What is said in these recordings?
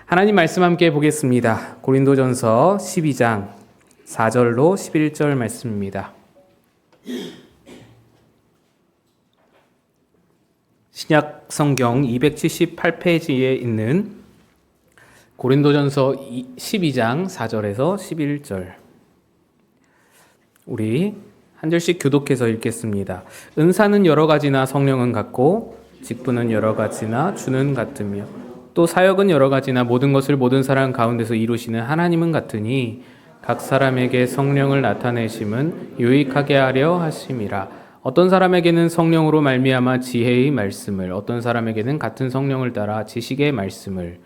하나님 말씀 함께 보겠습니다. 고린도전서 12장 4절로 11절 말씀입니다. 신약 성경 278페이지에 있는 고린도전서 12장 4절에서 11절. 우리 한 절씩 교독해서 읽겠습니다. 은사는 여러 가지나 성령은 같고 직분은 여러 가지나 주는 같으며 또 사역은 여러 가지나 모든 것을 모든 사람 가운데서 이루시는 하나님은 같으니 각 사람에게 성령을 나타내심은 유익하게 하려 하심이라. 어떤 사람에게는 성령으로 말미암아 지혜의 말씀을, 어떤 사람에게는 같은 성령을 따라 지식의 말씀을,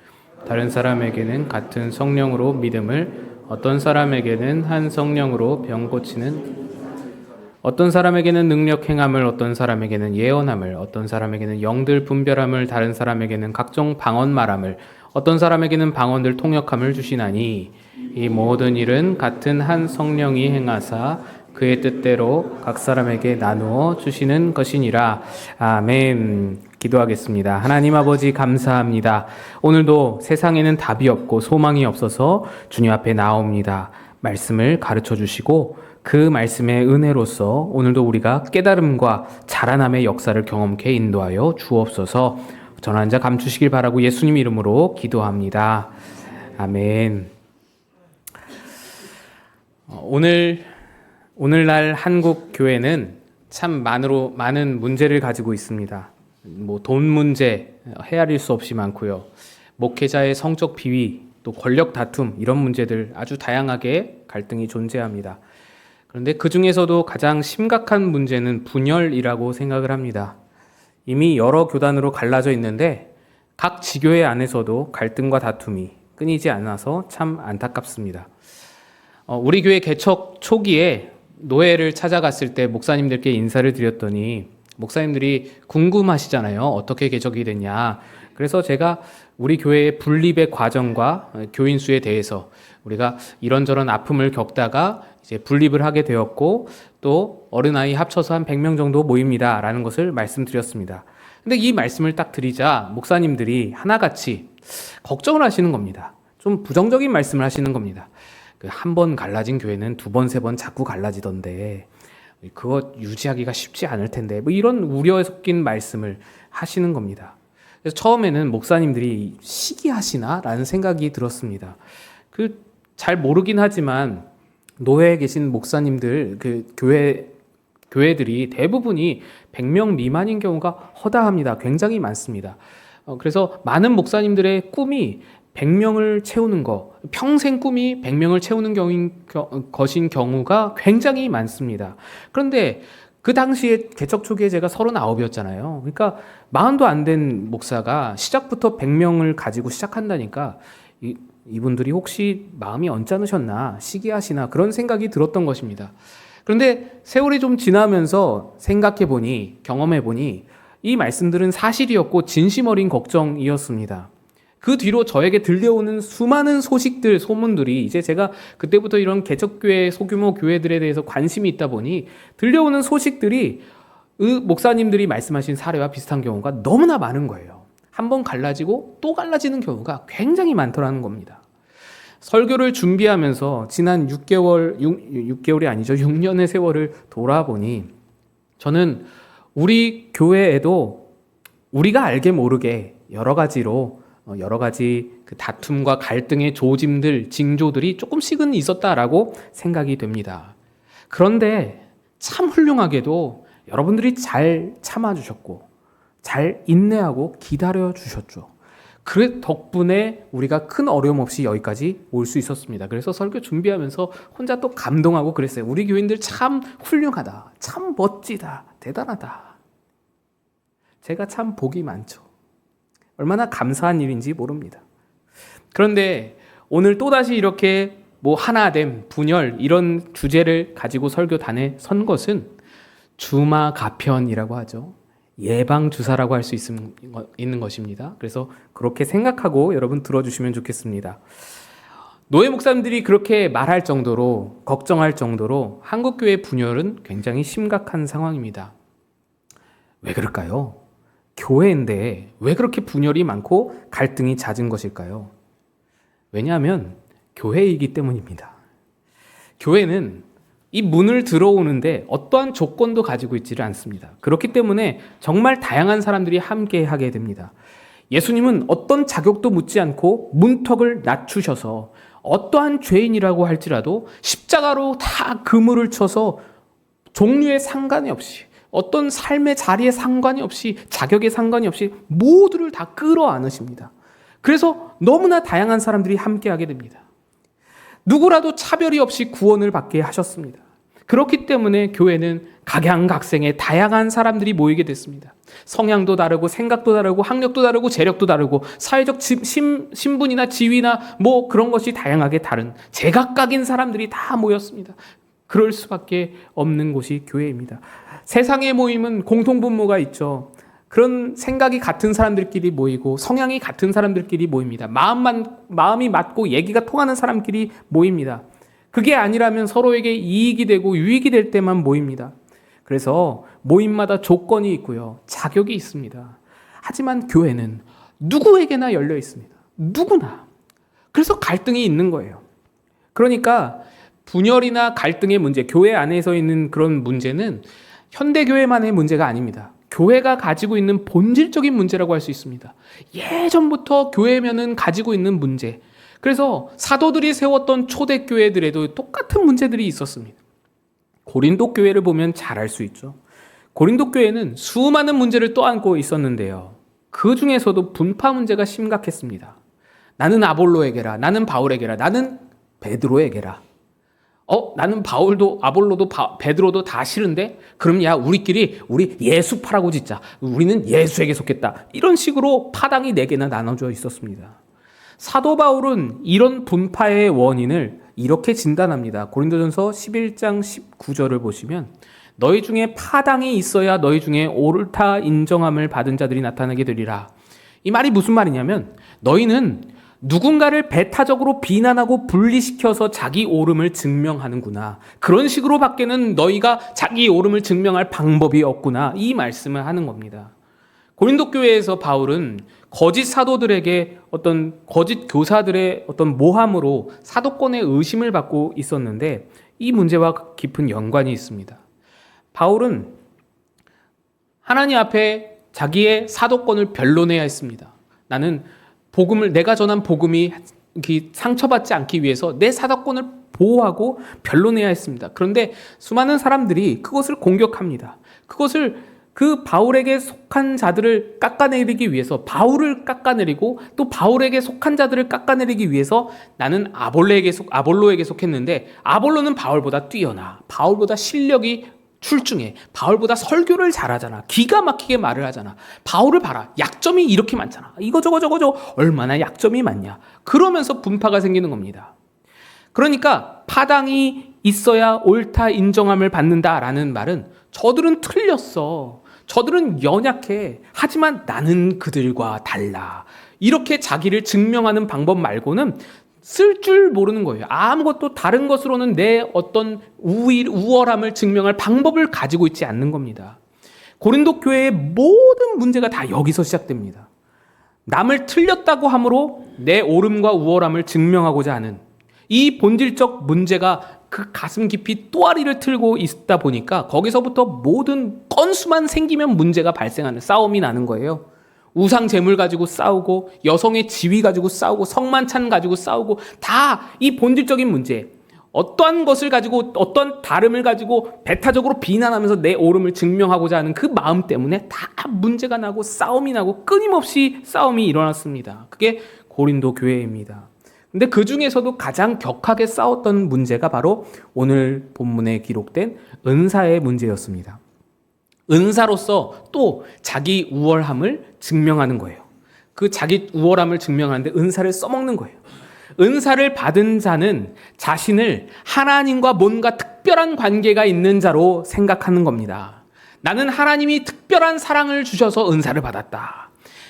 다른 사람에게는 같은 성령으로 믿음을, 어떤 사람에게는 한 성령으로 병 고치는, 어떤 사람에게는 능력 행함을, 어떤 사람에게는 예언함을, 어떤 사람에게는 영들 분별함을, 다른 사람에게는 각종 방언 말함을, 어떤 사람에게는 방언들 통역함을 주시나니 이 모든 일은 같은 한 성령이 행하사 그의 뜻대로 각 사람에게 나누어 주시는 것이니라. 아멘. 기도하겠습니다. 하나님 아버지 감사합니다. 오늘도 세상에는 답이 없고 소망이 없어서 주님 앞에 나옵니다. 말씀을 가르쳐 주시고 그 말씀의 은혜로서 오늘도 우리가 깨달음과 자라남의 역사를 경험케 인도하여 주옵소서. 전한 자 감추시길 바라고 예수님 이름으로 기도합니다. 아멘. 오늘날 한국 교회는 참 많은 문제를 가지고 있습니다. 돈 문제 헤아릴 수 없이 많고요. 목회자의 성적 비위, 또 권력 다툼 이런 문제들 아주 다양하게 갈등이 존재합니다. 그런데 그 중에서도 가장 심각한 문제는 분열이라고 생각을 합니다. 이미 여러 교단으로 갈라져 있는데 각 지교회 안에서도 갈등과 다툼이 끊이지 않아서 참 안타깝습니다. 우리 교회 개척 초기에 노회를 찾아갔을 때 목사님들께 인사를 드렸더니 목사님들이 궁금하시잖아요. 어떻게 개척이 됐냐. 그래서 제가 우리 교회의 분립의 과정과 교인 수에 대해서 우리가 이런저런 아픔을 겪다가 이제 분립을 하게 되었고 또 어린아이 합쳐서 한 100명 정도 모입니다. 라는 것을 말씀드렸습니다. 근데 이 말씀을 딱 드리자 목사님들이 하나같이 걱정을 하시는 겁니다. 좀 부정적인 말씀을 하시는 겁니다. 한 번 갈라진 교회는 두 번, 세 번 자꾸 갈라지던데 그거 유지하기가 쉽지 않을 텐데 이런 우려에 섞인 말씀을 하시는 겁니다. 그래서 처음에는 목사님들이 시기하시나? 라는 생각이 들었습니다. 잘 모르긴 하지만 노회에 계신 목사님들, 교회들이 대부분이 100명 미만인 경우가 허다합니다. 굉장히 많습니다. 그래서 많은 목사님들의 꿈이 100명을 채우는 거, 평생 꿈이 100명을 채우는 것인 경우가 굉장히 많습니다. 그런데 그 당시에 개척 초기에 제가 39이었잖아요. 그러니까 40도 안 된 목사가 시작부터 100명을 가지고 시작한다니까 이분들이 혹시 마음이 언짢으셨나, 시기하시나 그런 생각이 들었던 것입니다. 그런데 세월이 좀 지나면서 생각해보니, 경험해보니 이 말씀들은 사실이었고 진심 어린 걱정이었습니다. 그 뒤로 저에게 들려오는 수많은 소식들, 소문들이 이제 제가 그때부터 이런 개척교회, 소규모 교회들에 대해서 관심이 있다 보니 들려오는 소식들이 목사님들이 말씀하신 사례와 비슷한 경우가 너무나 많은 거예요. 한번 갈라지고 또 갈라지는 경우가 굉장히 많더라는 겁니다. 설교를 준비하면서 지난 6개월이 아니죠. 6년의 세월을 돌아보니 저는 우리 교회에도 우리가 알게 모르게 여러 가지 그 다툼과 갈등의 조짐들, 징조들이 조금씩은 있었다라고 생각이 됩니다. 그런데 참 훌륭하게도 여러분들이 잘 참아주셨고 잘 인내하고 기다려주셨죠. 그 덕분에 우리가 큰 어려움 없이 여기까지 올 수 있었습니다. 그래서 설교 준비하면서 혼자 또 감동하고 그랬어요. 우리 교인들 참 훌륭하다. 참 멋지다. 대단하다. 제가 참 복이 많죠. 얼마나 감사한 일인지 모릅니다. 그런데 오늘 또다시 이렇게 하나됨, 분열 이런 주제를 가지고 설교단에 선 것은 주마가편이라고 하죠. 예방주사라고 할 수 있는 것입니다. 그래서 그렇게 생각하고 여러분 들어주시면 좋겠습니다. 노회 목사님들이 그렇게 말할 정도로 걱정할 정도로 한국교회 분열은 굉장히 심각한 상황입니다. 왜 그럴까요? 교회인데 왜 그렇게 분열이 많고 갈등이 잦은 것일까요? 왜냐하면 교회이기 때문입니다. 교회는 이 문을 들어오는데 어떠한 조건도 가지고 있지를 않습니다. 그렇기 때문에 정말 다양한 사람들이 함께 하게 됩니다. 예수님은 어떤 자격도 묻지 않고 문턱을 낮추셔서 어떠한 죄인이라고 할지라도 십자가로 다 그물을 쳐서 종류에 상관이 없이, 어떤 삶의 자리에 상관이 없이, 자격에 상관이 없이 모두를 다 끌어안으십니다. 그래서 너무나 다양한 사람들이 함께하게 됩니다. 누구라도 차별이 없이 구원을 받게 하셨습니다. 그렇기 때문에 교회는 각양각색의 다양한 사람들이 모이게 됐습니다. 성향도 다르고 생각도 다르고 학력도 다르고 재력도 다르고 사회적 신분이나 지위나 뭐 그런 것이 다양하게 다른 제각각인 사람들이 다 모였습니다. 그럴 수밖에 없는 곳이 교회입니다. 세상의 모임은 공통분모가 있죠. 그런 생각이 같은 사람들끼리 모이고 성향이 같은 사람들끼리 모입니다. 마음이 맞고 얘기가 통하는 사람끼리 모입니다. 그게 아니라면 서로에게 이익이 되고 유익이 될 때만 모입니다. 그래서 모임마다 조건이 있고요. 자격이 있습니다. 하지만 교회는 누구에게나 열려 있습니다. 누구나. 그래서 갈등이 있는 거예요. 그러니까 분열이나 갈등의 문제, 교회 안에서 있는 그런 문제는 현대교회만의 문제가 아닙니다. 교회가 가지고 있는 본질적인 문제라고 할 수 있습니다. 예전부터 교회면은 가지고 있는 문제. 그래서 사도들이 세웠던 초대교회들에도 똑같은 문제들이 있었습니다. 고린도 교회를 보면 잘 알 수 있죠. 고린도 교회는 수많은 문제를 떠안고 있었는데요. 그 중에서도 분파 문제가 심각했습니다. 나는 아볼로에게라, 나는 바울에게라, 나는 베드로에게라. 나는 바울도 아볼로도 베드로도 다 싫은데 그럼 우리 예수파라고 짓자. 우리는 예수에게 속했다. 이런 식으로 파당이 4개나 나눠져 있었습니다. 사도 바울은 이런 분파의 원인을 이렇게 진단합니다. 고린도전서 11장 19절을 보시면 너희 중에 파당이 있어야 너희 중에 옳다 인정함을 받은 자들이 나타나게 되리라. 이 말이 무슨 말이냐면 너희는 누군가를 배타적으로 비난하고 분리시켜서 자기 옳음을 증명하는구나. 그런 식으로 밖에는 너희가 자기 옳음을 증명할 방법이 없구나. 이 말씀을 하는 겁니다. 고린도 교회에서 바울은 거짓 사도들에게 어떤 거짓 교사들의 어떤 모함으로 사도권의 의심을 받고 있었는데 이 문제와 깊은 연관이 있습니다. 바울은 하나님 앞에 자기의 사도권을 변론해야 했습니다. 나는 내가 전한 복음이 상처받지 않기 위해서 내 사도권을 보호하고 변론해야 했습니다. 그런데 수많은 사람들이 그것을 공격합니다. 그 바울에게 속한 자들을 깎아내리기 위해서 바울을 깎아내리고 또 바울에게 속한 자들을 깎아내리기 위해서 나는 아볼로에게 속했는데 아볼로는 바울보다 뛰어나. 바울보다 실력이 출중해. 바울보다 설교를 잘하잖아. 기가 막히게 말을 하잖아. 바울을 봐라. 약점이 이렇게 많잖아. 이거 저거 얼마나 약점이 많냐. 그러면서 분파가 생기는 겁니다. 그러니까 파당이 있어야 옳다 인정함을 받는다라는 말은 저들은 틀렸어. 저들은 연약해. 하지만 나는 그들과 달라. 이렇게 자기를 증명하는 방법 말고는 쓸 줄 모르는 거예요. 아무것도 다른 것으로는 내 어떤 우월함을 증명할 방법을 가지고 있지 않는 겁니다. 고린도 교회의 모든 문제가 다 여기서 시작됩니다. 남을 틀렸다고 함으로 내 옳음과 우월함을 증명하고자 하는 이 본질적 문제가 그 가슴 깊이 또아리를 틀고 있다 보니까 거기서부터 모든 건수만 생기면 문제가 발생하는 싸움이 나는 거예요. 우상 제물 가지고 싸우고 여성의 지위 가지고 싸우고 성만찬 가지고 싸우고 다 이 본질적인 문제, 어떠한 것을 가지고 어떤 다름을 가지고 배타적으로 비난하면서 내 옳음을 증명하고자 하는 그 마음 때문에 다 문제가 나고 싸움이 나고 끊임없이 싸움이 일어났습니다. 그게 고린도 교회입니다. 근데 그 중에서도 가장 격하게 싸웠던 문제가 바로 오늘 본문에 기록된 은사의 문제였습니다. 은사로서 또 자기 우월함을 증명하는 거예요. 그 자기 우월함을 증명하는데 은사를 써먹는 거예요. 은사를 받은 자는 자신을 하나님과 뭔가 특별한 관계가 있는 자로 생각하는 겁니다. 나는 하나님이 특별한 사랑을 주셔서 은사를 받았다.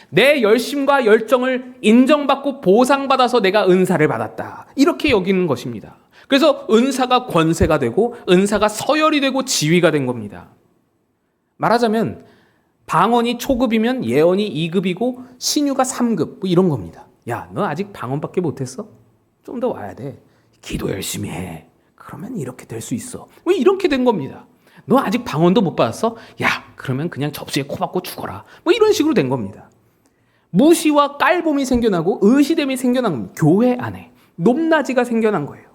내 열심과 열정을 인정받고 보상받아서 내가 은사를 받았다. 이렇게 여기는 것입니다. 그래서 은사가 권세가 되고 은사가 서열이 되고 지위가 된 겁니다. 말하자면 방언이 초급이면 예언이 2급이고 신유가 3급 뭐 이런 겁니다. 야, 너 아직 방언밖에 못했어? 좀 더 와야 돼. 기도 열심히 해. 그러면 이렇게 될 수 있어. 왜 이렇게 된 겁니다. 너 아직 방언도 못 받았어? 야, 그러면 그냥 접시에 코 박고 죽어라. 뭐 이런 식으로 된 겁니다. 무시와 깔봄이 생겨나고 의시됨이 생겨난 겁니다. 교회 안에 높낮이가 생겨난 거예요.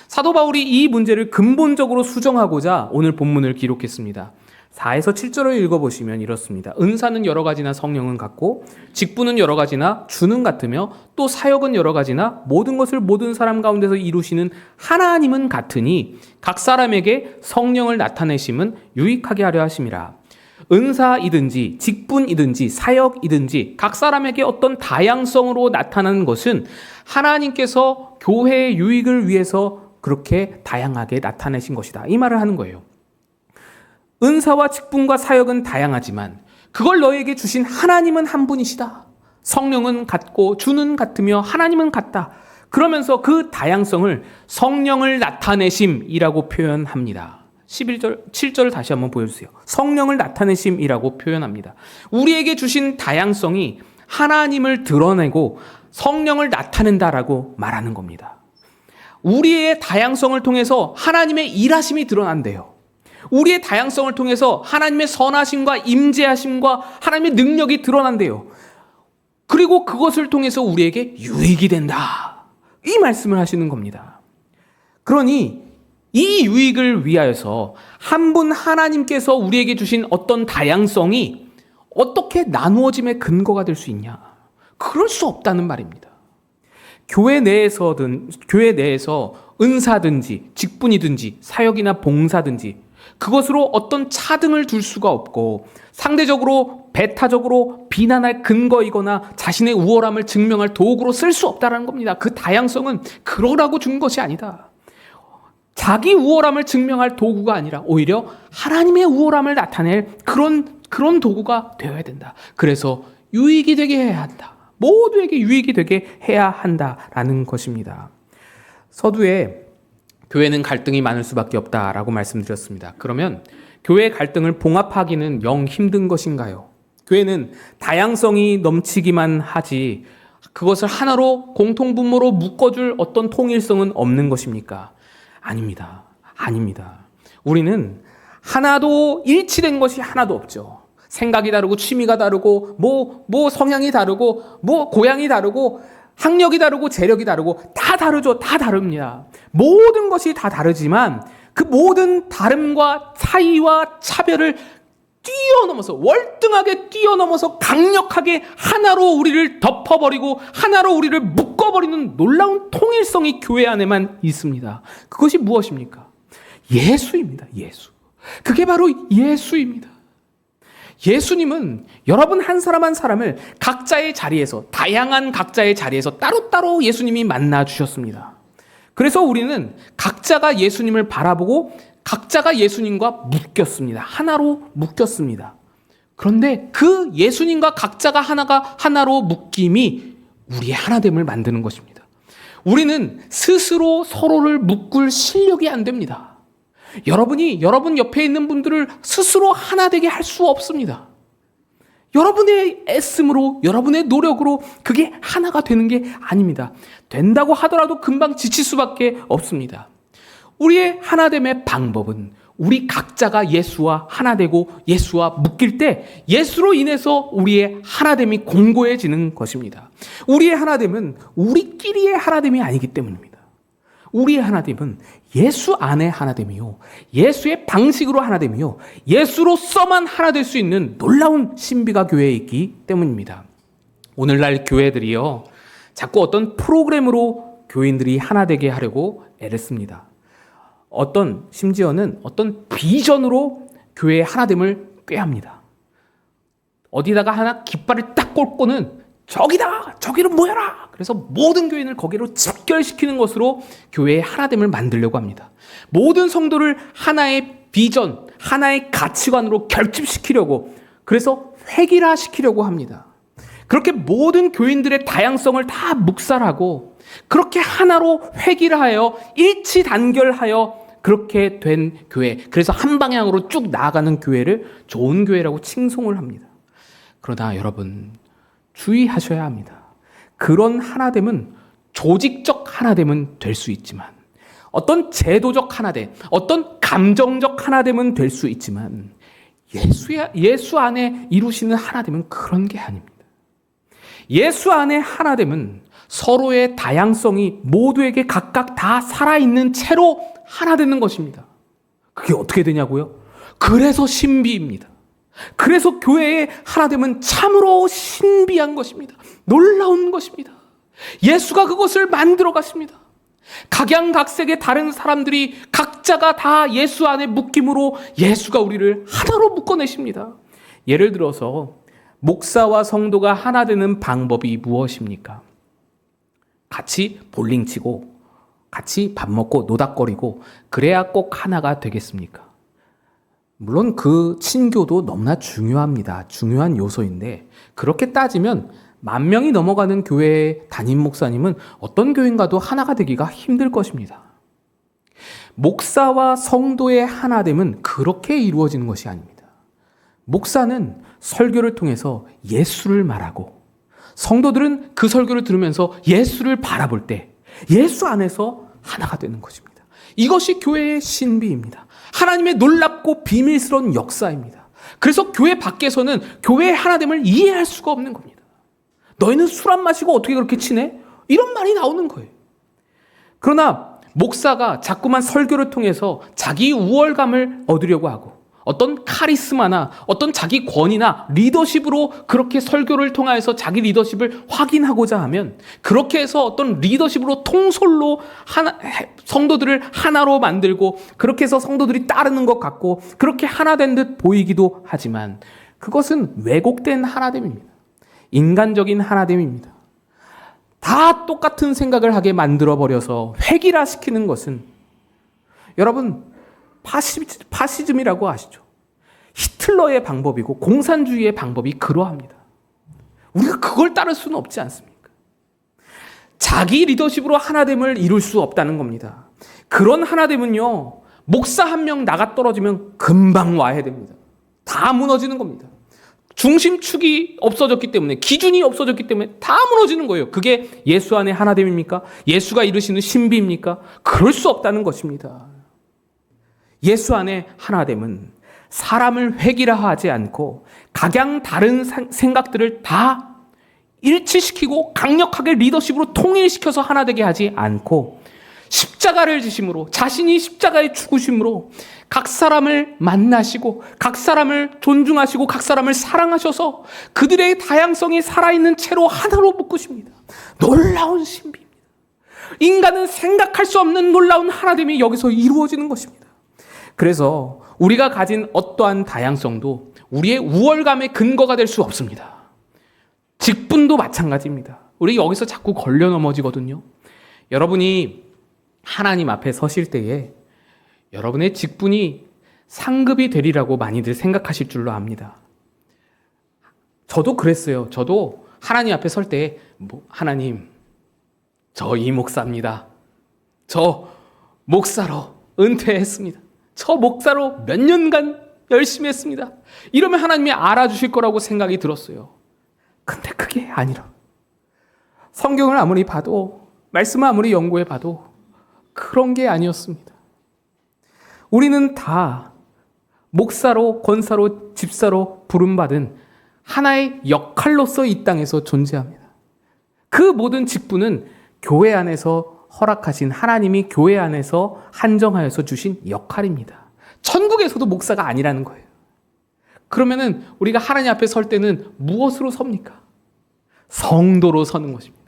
사도 바울이 이 문제를 근본적으로 수정하고자 오늘 본문을 기록했습니다. 4에서 7절을 읽어보시면 이렇습니다. 은사는 여러 가지나 성령은 같고 직분은 여러 가지나 주는 같으며 또 사역은 여러 가지나 모든 것을 모든 사람 가운데서 이루시는 하나님은 같으니 각 사람에게 성령을 나타내심은 유익하게 하려 하심이라. 은사이든지 직분이든지 사역이든지 각 사람에게 어떤 다양성으로 나타나는 것은 하나님께서 교회의 유익을 위해서 그렇게 다양하게 나타내신 것이다. 이 말을 하는 거예요. 은사와 직분과 사역은 다양하지만 그걸 너에게 주신 하나님은 한 분이시다. 성령은 같고 주는 같으며 하나님은 같다. 그러면서 그 다양성을 성령을 나타내심이라고 표현합니다. 7절 다시 한번 보여주세요. 성령을 나타내심이라고 표현합니다. 우리에게 주신 다양성이 하나님을 드러내고 성령을 나타낸다라고 말하는 겁니다. 우리의 다양성을 통해서 하나님의 일하심이 드러난대요. 우리의 다양성을 통해서 하나님의 선하심과 임재하심과 하나님의 능력이 드러난대요. 그리고 그것을 통해서 우리에게 유익이 된다. 이 말씀을 하시는 겁니다. 그러니 이 유익을 위하여서 한 분 하나님께서 우리에게 주신 어떤 다양성이 어떻게 나누어짐의 근거가 될 수 있냐? 그럴 수 없다는 말입니다. 교회 내에서 은사든지 직분이든지 사역이나 봉사든지 그것으로 어떤 차등을 둘 수가 없고 상대적으로 배타적으로 비난할 근거이거나 자신의 우월함을 증명할 도구로 쓸 수 없다는 겁니다. 그 다양성은 그러라고 준 것이 아니다. 자기 우월함을 증명할 도구가 아니라 오히려 하나님의 우월함을 나타낼 그런 도구가 되어야 된다. 그래서 유익이 되게 해야 한다. 모두에게 유익이 되게 해야 한다라는 것입니다. 서두에 교회는 갈등이 많을 수밖에 없다라고 말씀드렸습니다. 그러면 교회 갈등을 봉합하기는 영 힘든 것인가요? 교회는 다양성이 넘치기만 하지 그것을 하나로 공통분모로 묶어줄 어떤 통일성은 없는 것입니까? 아닙니다. 아닙니다. 우리는 하나도 일치된 것이 하나도 없죠. 생각이 다르고 취미가 다르고 뭐 성향이 다르고 뭐 고향이 다르고 학력이 다르고 재력이 다르고 다 다르죠. 다 다릅니다. 모든 것이 다 다르지만 그 모든 다름과 차이와 차별을 뛰어넘어서 월등하게 뛰어넘어서 강력하게 하나로 우리를 덮어버리고 하나로 우리를 묶어버리는 놀라운 통일성이 교회 안에만 있습니다. 그것이 무엇입니까? 예수입니다. 예수. 그게 바로 예수입니다. 예수님은 여러분 한 사람 한 사람을 각자의 자리에서 다양한 각자의 자리에서 따로따로 예수님이 만나 주셨습니다. 그래서 우리는 각자가 예수님을 바라보고 각자가 예수님과 묶였습니다. 하나로 묶였습니다. 그런데 그 예수님과 각자가 하나로 묶임이 우리의 하나됨을 만드는 것입니다. 우리는 스스로 서로를 묶을 실력이 안 됩니다. 여러분이 여러분 옆에 있는 분들을 스스로 하나 되게 할 수 없습니다. 여러분의 애씀으로 여러분의 노력으로 그게 하나가 되는 게 아닙니다. 된다고 하더라도 금방 지칠 수밖에 없습니다. 우리의 하나됨의 방법은 우리 각자가 예수와 하나 되고 예수와 묶일 때 예수로 인해서 우리의 하나됨이 공고해지는 것입니다. 우리의 하나됨은 우리끼리의 하나됨이 아니기 때문입니다. 우리의 하나됨은 예수 안의 하나됨이요, 예수의 방식으로 하나됨이요, 예수로서만 하나 될 수 있는 놀라운 신비가 교회에 있기 때문입니다. 오늘날 교회들이요, 자꾸 어떤 프로그램으로 교인들이 하나 되게 하려고 애를 씁니다. 심지어는 어떤 비전으로 교회의 하나됨을 꾀합니다. 어디다가 하나 깃발을 딱 꽂고는 저기로 모여라! 그래서 모든 교인을 거기로 집결시키는 것으로 교회의 하나됨을 만들려고 합니다. 모든 성도를 하나의 비전, 하나의 가치관으로 결집시키려고, 그래서 획일화시키려고 합니다. 그렇게 모든 교인들의 다양성을 다 묵살하고 그렇게 하나로 획일하여 일치 단결하여 그렇게 된 교회, 그래서 한 방향으로 쭉 나아가는 교회를 좋은 교회라고 칭송을 합니다. 그러나 여러분, 주의하셔야 합니다. 그런 하나됨은 조직적 하나됨은 될 수 있지만, 어떤 제도적 하나됨, 어떤 감정적 하나됨은 될 수 있지만, 예수 안에 이루시는 하나됨은 그런 게 아닙니다. 예수 안에 하나됨은 서로의 다양성이 모두에게 각각 다 살아있는 채로 하나 되는 것입니다. 그게 어떻게 되냐고요? 그래서 신비입니다. 그래서 교회의 하나됨은 참으로 신비한 것입니다. 놀라운 것입니다. 예수가 그것을 만들어 가십니다. 각양각색의 다른 사람들이 각자가 다 예수 안에 묶임으로 예수가 우리를 하나로 묶어내십니다. 예를 들어서 목사와 성도가 하나 되는 방법이 무엇입니까? 같이 볼링 치고 같이 밥 먹고 노닥거리고 그래야 꼭 하나가 되겠습니까? 물론 그 친교도 너무나 중요합니다. 중요한 요소인데, 그렇게 따지면 10,000명이 넘어가는 교회의 담임 목사님은 어떤 교인과도 하나가 되기가 힘들 것입니다. 목사와 성도의 하나됨은 그렇게 이루어지는 것이 아닙니다. 목사는 설교를 통해서 예수를 말하고, 성도들은 그 설교를 들으면서 예수를 바라볼 때 예수 안에서 하나가 되는 것입니다. 이것이 교회의 신비입니다. 하나님의 놀랍고 비밀스러운 역사입니다. 그래서 교회 밖에서는 교회의 하나됨을 이해할 수가 없는 겁니다. 너희는 술 안 마시고 어떻게 그렇게 친해? 이런 말이 나오는 거예요. 그러나 목사가 자꾸만 설교를 통해서 자기 우월감을 얻으려고 하고, 어떤 카리스마나 어떤 자기 권위나 리더십으로 그렇게 설교를 통해서 자기 리더십을 확인하고자 하면, 그렇게 해서 어떤 리더십으로 통솔로 성도들을 하나로 만들고, 그렇게 해서 성도들이 따르는 것 같고 그렇게 하나 된 듯 보이기도 하지만, 그것은 왜곡된 하나됨입니다. 인간적인 하나됨입니다. 다 똑같은 생각을 하게 만들어버려서 획일화시키는 것은, 여러분, 파시즘이라고 아시죠? 히틀러의 방법이고 공산주의의 방법이 그러합니다. 우리가 그걸 따를 수는 없지 않습니까? 자기 리더십으로 하나됨을 이룰 수 없다는 겁니다. 그런 하나됨은요, 목사 한 명 나가 떨어지면 금방 와야 됩니다. 다 무너지는 겁니다. 중심축이 없어졌기 때문에, 기준이 없어졌기 때문에 다 무너지는 거예요. 그게 예수 안의 하나됨입니까? 예수가 이루시는 신비입니까? 그럴 수 없다는 것입니다. 예수 안의 하나됨은 사람을 획일화하지 않고 각양 다른 생각들을 다 일치시키고 강력하게 리더십으로 통일시켜서 하나 되게 하지 않고, 십자가를 지심으로, 자신이 십자가에 죽으심으로 각 사람을 만나시고 각 사람을 존중하시고 각 사람을 사랑하셔서 그들의 다양성이 살아있는 채로 하나로 묶으십니다. 놀라운 신비입니다. 인간은 생각할 수 없는 놀라운 하나됨이 여기서 이루어지는 것입니다. 그래서 우리가 가진 어떠한 다양성도 우리의 우월감의 근거가 될 수 없습니다. 직분도 마찬가지입니다. 우리 여기서 자꾸 걸려 넘어지거든요. 여러분이 하나님 앞에 서실 때에 여러분의 직분이 상급이 되리라고 많이들 생각하실 줄로 압니다. 저도 그랬어요. 저도 하나님 앞에 설 때, 하나님, 저 이 목사입니다. 저 목사로 은퇴했습니다. 저 목사로 몇 년간 열심히 했습니다. 이러면 하나님이 알아주실 거라고 생각이 들었어요. 근데 그게 아니라, 성경을 아무리 봐도, 말씀을 아무리 연구해 봐도 그런 게 아니었습니다. 우리는 다 목사로, 권사로, 집사로 부름받은 하나의 역할로서 이 땅에서 존재합니다. 그 모든 직분은 교회 안에서 허락하신, 하나님이 교회 안에서 한정하여서 주신 역할입니다. 천국에서도 목사가 아니라는 거예요. 그러면은 우리가 하나님 앞에 설 때는 무엇으로 섭니까? 성도로 서는 것입니다.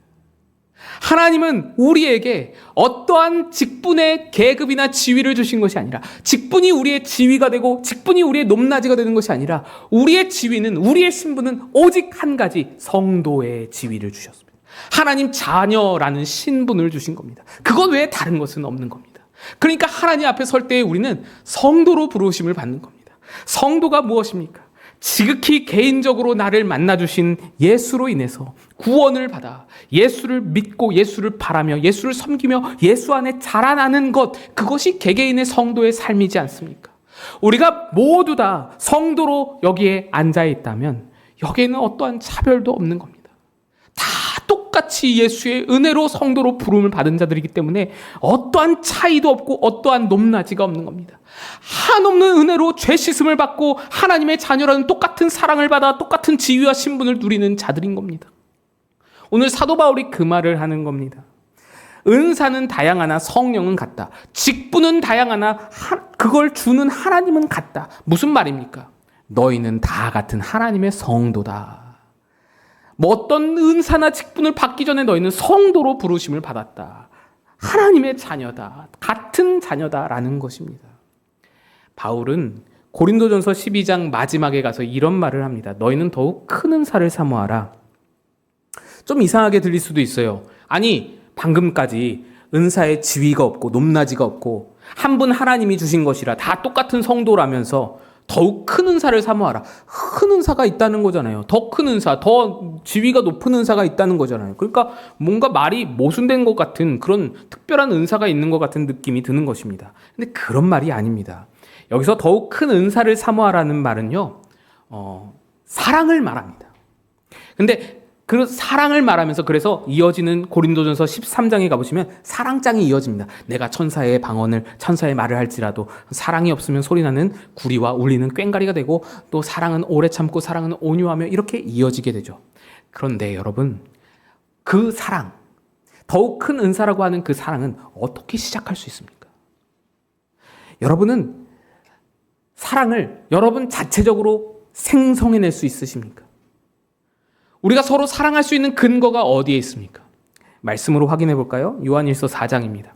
하나님은 우리에게 어떠한 직분의 계급이나 지위를 주신 것이 아니라, 직분이 우리의 지위가 되고 직분이 우리의 높낮이가 되는 것이 아니라, 우리의 지위는, 우리의 신분은 오직 한 가지, 성도의 지위를 주셨습니다. 하나님 자녀라는 신분을 주신 겁니다. 그것 외에 다른 것은 없는 겁니다. 그러니까 하나님 앞에 설 때에 우리는 성도로 부르심을 받는 겁니다. 성도가 무엇입니까? 지극히 개인적으로 나를 만나주신 예수로 인해서 구원을 받아 예수를 믿고 예수를 바라며 예수를 섬기며 예수 안에 자라나는 것, 그것이 개개인의 성도의 삶이지 않습니까? 우리가 모두 다 성도로 여기에 앉아 있다면 여기에는 어떠한 차별도 없는 겁니다. 다 똑같이 예수의 은혜로 성도로 부름을 받은 자들이기 때문에 어떠한 차이도 없고 어떠한 높낮이가 없는 겁니다. 한없는 은혜로 죄 씻음을 받고 하나님의 자녀라는 똑같은 사랑을 받아 똑같은 지위와 신분을 누리는 자들인 겁니다. 오늘 사도 바울이 그 말을 하는 겁니다. 은사는 다양하나 성령은 같다. 직분은 다양하나 그걸 주는 하나님은 같다. 무슨 말입니까? 너희는 다 같은 하나님의 성도다. 뭐 어떤 은사나 직분을 받기 전에 너희는 성도로 부르심을 받았다. 하나님의 자녀다. 같은 자녀다라는 것입니다. 바울은 고린도전서 12장 마지막에 가서 이런 말을 합니다. 너희는 더욱 큰 은사를 사모하라. 좀 이상하게 들릴 수도 있어요. 아니, 방금까지 은사에 지위가 없고 높낮이가 없고 한 분 하나님이 주신 것이라 다 똑같은 성도라면서 더욱 큰 은사를 사모하라. 큰 은사가 있다는 거잖아요. 더 큰 은사, 더 지위가 높은 은사가 있다는 거잖아요. 그러니까 뭔가 말이 모순된 것 같은 그런 특별한 은사가 있는 것 같은 느낌이 드는 것입니다. 근데 그런 말이 아닙니다. 여기서 더욱 큰 은사를 사모하라는 말은요, 사랑을 말합니다. 근데 그 사랑을 말하면서 그래서 이어지는 고린도전서 13장에 가보시면 사랑장이 이어집니다. 내가 천사의 말을 할지라도 사랑이 없으면 소리나는 구리와 울리는 꽹과리가 되고 또 사랑은 오래 참고 사랑은 온유하며 이렇게 이어지게 되죠. 그런데 여러분, 그 사랑, 더욱 큰 은사라고 하는 그 사랑은 어떻게 시작할 수 있습니까? 여러분은 사랑을 여러분 자체적으로 생성해낼 수 있으십니까? 우리가 서로 사랑할 수 있는 근거가 어디에 있습니까? 말씀으로 확인해 볼까요? 요한일서 4장입니다.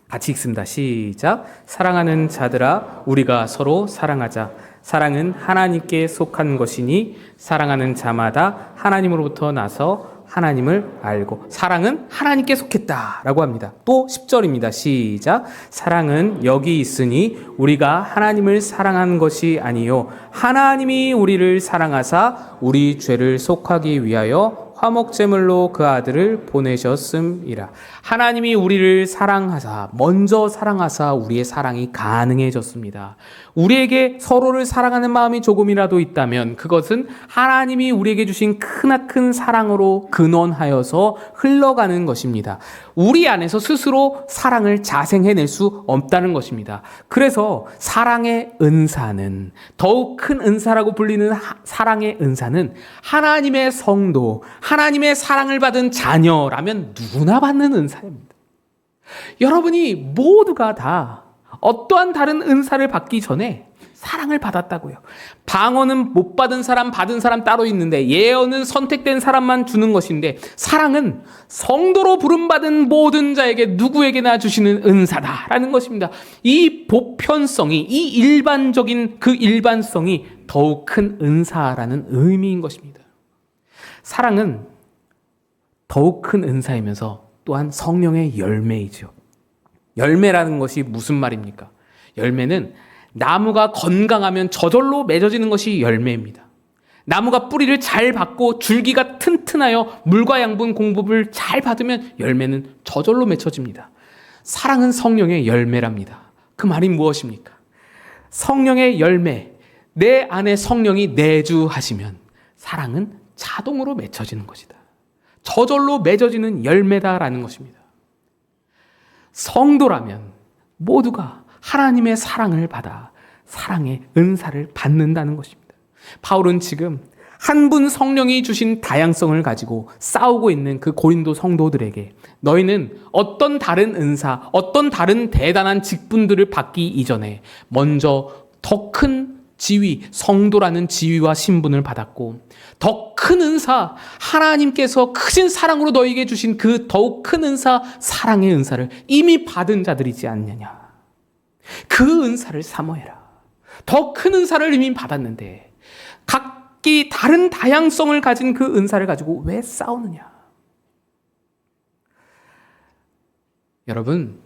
같이 읽습니다. 시작. 사랑하는 자들아, 우리가 서로 사랑하자. 사랑은 하나님께 속한 것이니 사랑하는 자마다 하나님으로부터 나서 하나님을 알고 사랑은 하나님께 속했다라고 합니다. 또 10절입니다. 시작. 사랑은 여기 있으니 우리가 하나님을 사랑한 것이 아니요 하나님이 우리를 사랑하사 우리 죄를 속하기 위하여 화목제물로 그 아들을 보내셨음이라. 하나님이 우리를 사랑하사 먼저 사랑하사 우리의 사랑이 가능해졌습니다. 우리에게 서로를 사랑하는 마음이 조금이라도 있다면 그것은 하나님이 우리에게 주신 크나큰 사랑으로 근원하여서 흘러가는 것입니다. 우리 안에서 스스로 사랑을 자생해낼 수 없다는 것입니다. 그래서 사랑의 은사는, 더욱 큰 은사라고 불리는 사랑의 은사는 하나님의 성도, 하나님의 사랑을 받은 자녀라면 누구나 받는 은사입니다. 여러분이 모두가 다 어떠한 다른 은사를 받기 전에 사랑을 받았다고요. 방언은 못 받은 사람, 받은 사람 따로 있는데 예언은 선택된 사람만 주는 것인데 사랑은 성도로 부름받은 모든 자에게 누구에게나 주시는 은사다라는 것입니다. 이 보편성이, 이 일반적인 그 일반성이 더욱 큰 은사라는 의미인 것입니다. 사랑은 더욱 큰 은사이면서 또한 성령의 열매이죠. 열매라는 것이 무슨 말입니까? 열매는 나무가 건강하면 저절로 맺어지는 것이 열매입니다. 나무가 뿌리를 잘 받고 줄기가 튼튼하여 물과 양분 공급을 잘 받으면 열매는 저절로 맺혀집니다. 사랑은 성령의 열매랍니다. 그 말이 무엇입니까? 성령의 열매, 내 안에 성령이 내주하시면 사랑은 자동으로 맺혀지는 것이다. 저절로 맺어지는 열매다라는 것입니다. 성도라면 모두가 하나님의 사랑을 받아 사랑의 은사를 받는다는 것입니다. 바울은 지금 한 분 성령이 주신 다양성을 가지고 싸우고 있는 그 고린도 성도들에게 너희는 어떤 다른 은사, 어떤 다른 대단한 직분들을 받기 이전에 먼저 더 큰 지위, 성도라는 지위와 신분을 받았고 더 큰 은사, 하나님께서 크신 사랑으로 너희에게 주신 그 더욱 큰 은사, 사랑의 은사를 이미 받은 자들이지 않느냐. 그 은사를 사모해라. 더 큰 은사를 이미 받았는데 각기 다른 다양성을 가진 그 은사를 가지고 왜 싸우느냐. 여러분,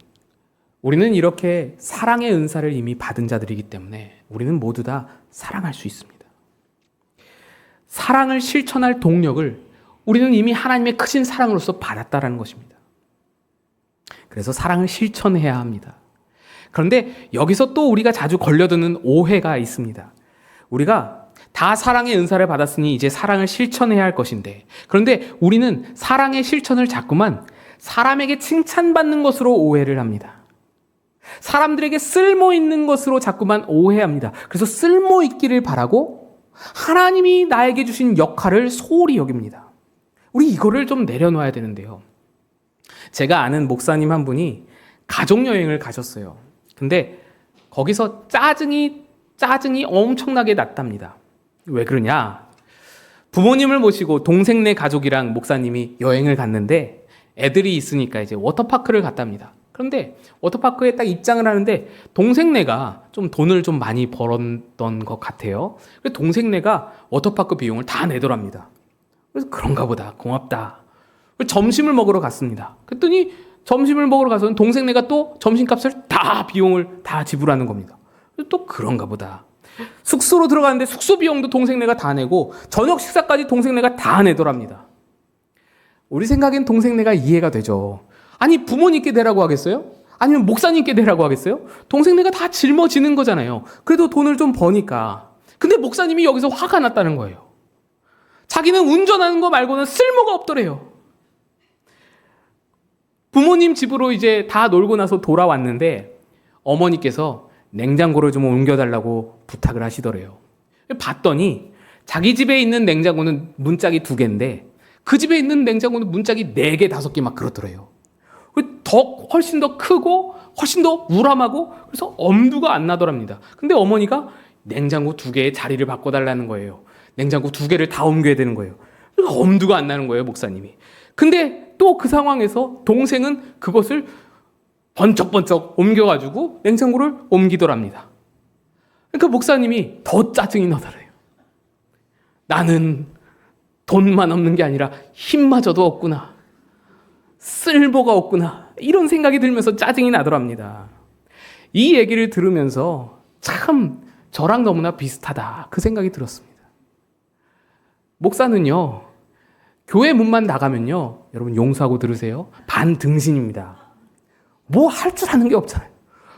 우리는 이렇게 사랑의 은사를 이미 받은 자들이기 때문에 우리는 모두 다 사랑할 수 있습니다. 사랑을 실천할 동력을 우리는 이미 하나님의 크신 사랑으로서 받았다라는 것입니다. 그래서 사랑을 실천해야 합니다. 그런데 여기서 또 우리가 자주 걸려드는 오해가 있습니다. 우리가 다 사랑의 은사를 받았으니 이제 사랑을 실천해야 할 것인데, 그런데 우리는 사랑의 실천을 자꾸만 사람에게 칭찬받는 것으로 오해를 합니다. 사람들에게 쓸모 있는 것으로 자꾸만 오해합니다. 그래서 쓸모 있기를 바라고 하나님이 나에게 주신 역할을 소홀히 여깁니다. 우리 이거를 좀 내려놓아야 되는데요. 제가 아는 목사님 한 분이 가족여행을 가셨어요. 근데 거기서 짜증이 엄청나게 났답니다. 왜 그러냐? 부모님을 모시고 동생네 가족이랑 목사님이 여행을 갔는데 애들이 있으니까 이제 워터파크를 갔답니다. 그런데 워터파크에 딱 입장을 하는데 동생네가 좀 돈을 좀 많이 벌었던 것 같아요. 그래서 동생네가 워터파크 비용을 다 내더랍니다. 그래서 그런가 보다, 고맙다. 점심을 먹으러 갔습니다. 그랬더니 점심을 먹으러 가서는 동생네가 또 점심값을 비용을 다 지불하는 겁니다. 또 그런가 보다. 숙소로 들어가는데 숙소 비용도 동생네가 다 내고 저녁 식사까지 동생네가 다 내더랍니다. 우리 생각엔 동생네가 이해가 되죠. 아니, 부모님께 내라고 하겠어요? 아니면 목사님께 내라고 하겠어요? 동생네가 다 짊어지는 거잖아요. 그래도 돈을 좀 버니까. 근데 목사님이 여기서 화가 났다는 거예요. 자기는 운전하는 거 말고는 쓸모가 없더래요. 부모님 집으로 이제 다 놀고 나서 돌아왔는데 어머니께서 냉장고를 좀 옮겨달라고 부탁을 하시더래요. 봤더니 자기 집에 있는 냉장고는 문짝이 2개인데 그 집에 있는 냉장고는 문짝이 4개, 5개 막 그렇더래요. 훨씬 더 크고 훨씬 더 우람하고 그래서 엄두가 안 나더랍니다. 근데 어머니가 냉장고 2개의 자리를 바꿔달라는 거예요. 냉장고 2개를 다 옮겨야 되는 거예요. 엄두가 안 나는 거예요, 목사님이. 근데 또 그 상황에서 동생은 그것을 번쩍번쩍 옮겨가지고 냉장고를 옮기더랍니다. 그러니까 목사님이 더 짜증이 나더래요. 나는 돈만 없는 게 아니라 힘마저도 없구나. 쓸모가 없구나. 이런 생각이 들면서 짜증이 나더랍니다. 이 얘기를 들으면서 참 저랑 너무나 비슷하다. 그 생각이 들었습니다. 목사는요, 교회 문만 나가면요, 여러분 용서하고 들으세요. 반등신입니다. 뭐 할 줄 아는 게 없잖아요.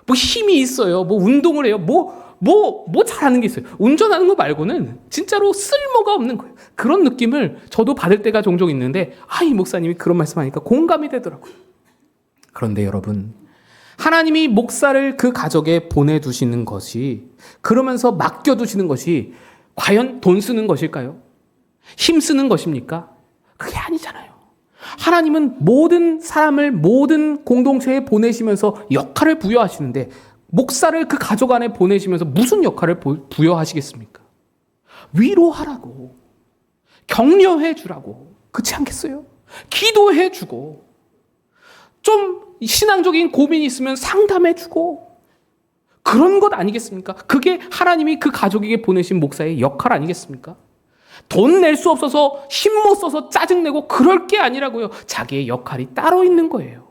뭐 힘이 있어요. 뭐 운동을 해요. 뭐 잘하는 게 있어요. 운전하는 거 말고는 진짜로 쓸모가 없는 거예요. 그런 느낌을 저도 받을 때가 종종 있는데, 이 목사님이 그런 말씀하니까 공감이 되더라고요. 그런데 여러분, 하나님이 목사를 그 가족에 보내두시는 것이, 그러면서 맡겨두시는 것이 과연 돈 쓰는 것일까요? 힘 쓰는 것입니까? 그게 아니잖아요. 하나님은 모든 사람을 모든 공동체에 보내시면서 역할을 부여하시는데 목사를 그 가족 안에 보내시면서 무슨 역할을 부여하시겠습니까? 위로하라고, 격려해 주라고, 그렇지 않겠어요? 기도해 주고, 좀 신앙적인 고민이 있으면 상담해 주고, 그런 것 아니겠습니까? 그게 하나님이 그 가족에게 보내신 목사의 역할 아니겠습니까? 돈 낼 수 없어서 힘 못 써서 짜증내고 그럴 게 아니라고요. 자기의 역할이 따로 있는 거예요.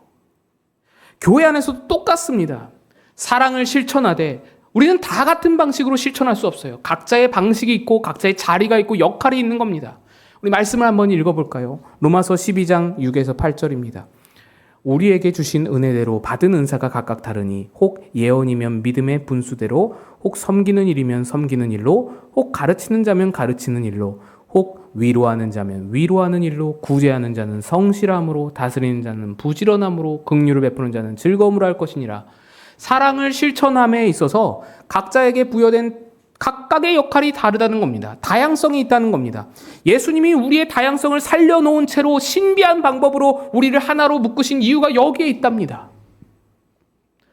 교회 안에서도 똑같습니다. 사랑을 실천하되 우리는 다 같은 방식으로 실천할 수 없어요. 각자의 방식이 있고 각자의 자리가 있고 역할이 있는 겁니다. 우리 말씀을 한번 읽어볼까요? 로마서 12장 6에서 8절입니다. 우리에게 주신 은혜대로 받은 은사가 각각 다르니 혹 예언이면 믿음의 분수대로, 혹 섬기는 일이면 섬기는 일로, 혹 가르치는 자면 가르치는 일로, 혹 위로하는 자면 위로하는 일로, 구제하는 자는 성실함으로, 다스리는 자는 부지런함으로, 긍휼을 베푸는 자는 즐거움으로 할 것이니라. 사랑을 실천함에 있어서 각자에게 부여된 각각의 역할이 다르다는 겁니다. 다양성이 있다는 겁니다. 예수님이 우리의 다양성을 살려놓은 채로 신비한 방법으로 우리를 하나로 묶으신 이유가 여기에 있답니다.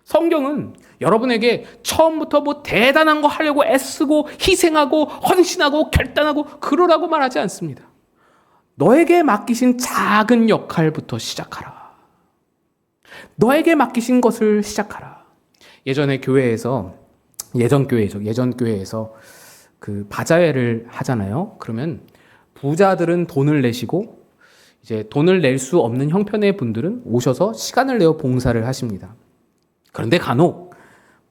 성경은 여러분에게 처음부터 뭐 대단한 거 하려고 애쓰고 희생하고 헌신하고 결단하고 그러라고 말하지 않습니다. 너에게 맡기신 작은 역할부터 시작하라. 너에게 맡기신 것을 시작하라. 예전 교회에서 그 바자회를 하잖아요. 그러면 부자들은 돈을 내시고 이제 돈을 낼 수 없는 형편의 분들은 오셔서 시간을 내어 봉사를 하십니다. 그런데 간혹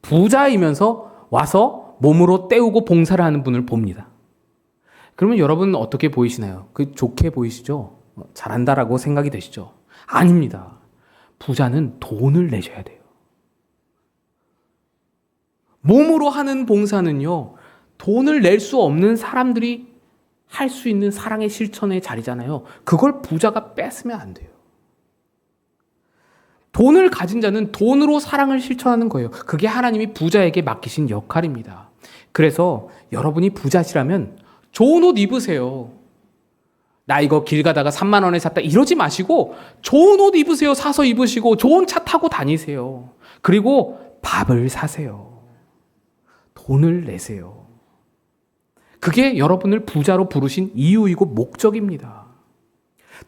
부자이면서 와서 몸으로 때우고 봉사를 하는 분을 봅니다. 그러면 여러분 어떻게 보이시나요? 좋게 보이시죠? 잘한다라고 생각이 되시죠? 아닙니다. 부자는 돈을 내셔야 돼요. 몸으로 하는 봉사는요, 돈을 낼 수 없는 사람들이 할 수 있는 사랑의 실천의 자리잖아요. 그걸 부자가 뺏으면 안 돼요. 돈을 가진 자는 돈으로 사랑을 실천하는 거예요. 그게 하나님이 부자에게 맡기신 역할입니다. 그래서 여러분이 부자시라면 좋은 옷 입으세요. 나 이거 길 가다가 3만 원에 샀다 이러지 마시고 좋은 옷 입으세요. 사서 입으시고 좋은 차 타고 다니세요. 그리고 밥을 사세요. 돈을 내세요. 그게 여러분을 부자로 부르신 이유이고 목적입니다.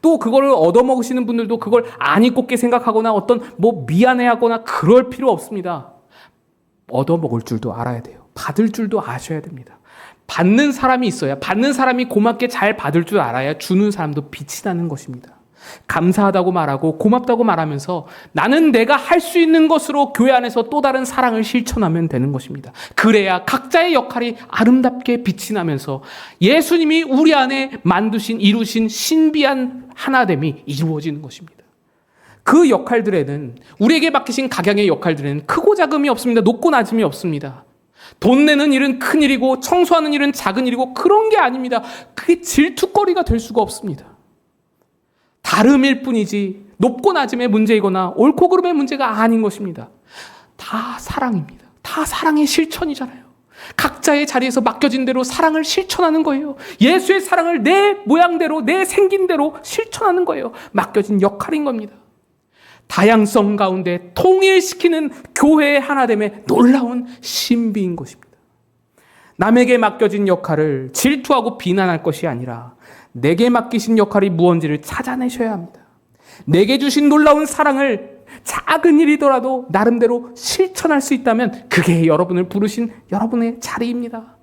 또 그거를 얻어먹으시는 분들도 그걸 안이 꼽게 생각하거나 어떤 미안해하거나 그럴 필요 없습니다. 얻어먹을 줄도 알아야 돼요. 받을 줄도 아셔야 됩니다. 받는 사람이 있어야, 받는 사람이 고맙게 잘 받을 줄 알아야 주는 사람도 빛이 나는 것입니다. 감사하다고 말하고 고맙다고 말하면서 나는 내가 할 수 있는 것으로 교회 안에서 또 다른 사랑을 실천하면 되는 것입니다. 그래야 각자의 역할이 아름답게 빛이 나면서 예수님이 우리 안에 이루신 신비한 하나됨이 이루어지는 것입니다. 그 역할들에는, 우리에게 맡기신 각양의 역할들에는 크고 작음이 없습니다. 높고 낮음이 없습니다. 돈 내는 일은 큰 일이고 청소하는 일은 작은 일이고 그런 게 아닙니다. 그게 질투거리가 될 수가 없습니다. 다름일 뿐이지 높고 낮음의 문제이거나 옳고 그름의 문제가 아닌 것입니다. 다 사랑입니다. 다 사랑의 실천이잖아요. 각자의 자리에서 맡겨진 대로 사랑을 실천하는 거예요. 예수의 사랑을 내 모양대로, 내 생긴 대로 실천하는 거예요. 맡겨진 역할인 겁니다. 다양성 가운데 통일시키는 교회의 하나됨의 놀라운 신비인 것입니다. 남에게 맡겨진 역할을 질투하고 비난할 것이 아니라 내게 맡기신 역할이 무언지를 찾아내셔야 합니다. 내게 주신 놀라운 사랑을 작은 일이더라도 나름대로 실천할 수 있다면 그게 여러분을 부르신 여러분의 자리입니다.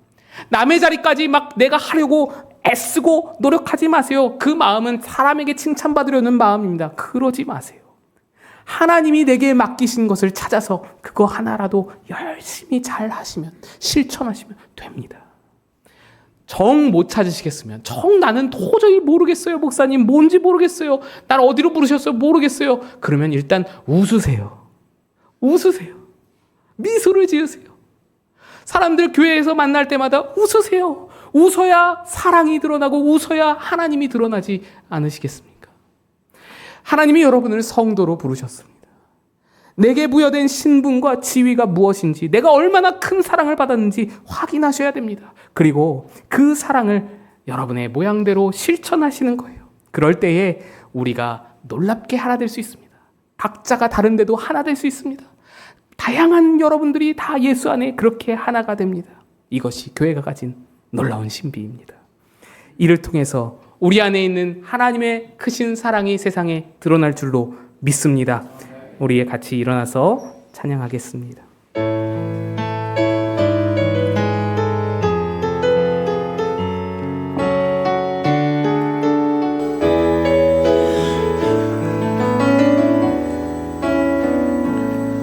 남의 자리까지 내가 하려고 애쓰고 노력하지 마세요. 그 마음은 사람에게 칭찬받으려는 마음입니다. 그러지 마세요. 하나님이 내게 맡기신 것을 찾아서 그거 하나라도 열심히 잘 하시면, 실천하시면 됩니다. 정 못 찾으시겠으면, 나는 도저히 모르겠어요. 목사님 뭔지 모르겠어요. 날 어디로 부르셨어요? 모르겠어요. 그러면 일단 웃으세요. 미소를 지으세요. 사람들 교회에서 만날 때마다 웃으세요. 웃어야 사랑이 드러나고 웃어야 하나님이 드러나지 않으시겠습니까? 하나님이 여러분을 성도로 부르셨습니다. 내게 부여된 신분과 지위가 무엇인지, 내가 얼마나 큰 사랑을 받았는지 확인하셔야 됩니다. 그리고 그 사랑을 여러분의 모양대로 실천하시는 거예요. 그럴 때에 우리가 놀랍게 하나 될 수 있습니다. 각자가 다른데도 하나 될 수 있습니다. 다양한 여러분들이 다 예수 안에 그렇게 하나가 됩니다. 이것이 교회가 가진 놀라운 신비입니다. 이를 통해서 우리 안에 있는 하나님의 크신 사랑이 세상에 드러날 줄로 믿습니다. 우리 같이 일어나서 찬양하겠습니다.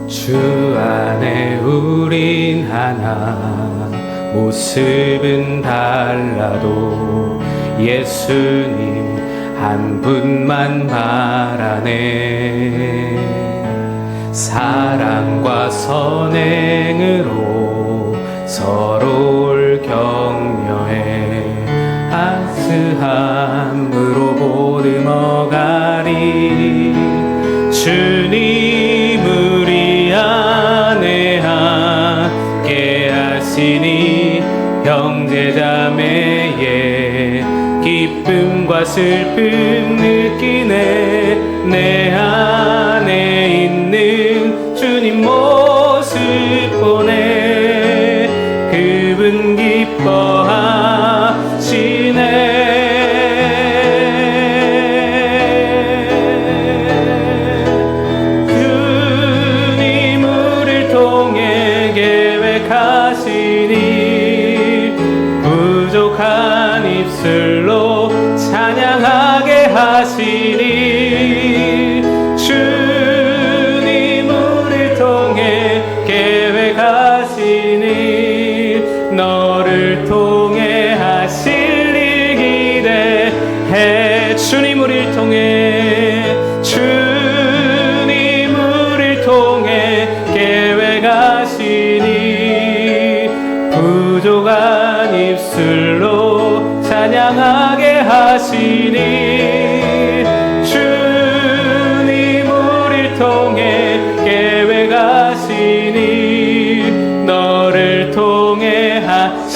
주 안에 우린 하나, 모습은 달라도 예수님 한 분만 바라네. 사랑과 선행으로 서로를 격려해 아스함으로 보듬어가리. 주님 우리 안에 함께 하시니 형제자매의 기쁨과 슬픔 느끼네. 내 안에 있는 주님 모습 보네. 그분 기뻐하시네. 주님 우리를 통해 계획하시니 부족한 입술로 찬양하게 하시니. 통해 계획하시니 너를 통해 하시니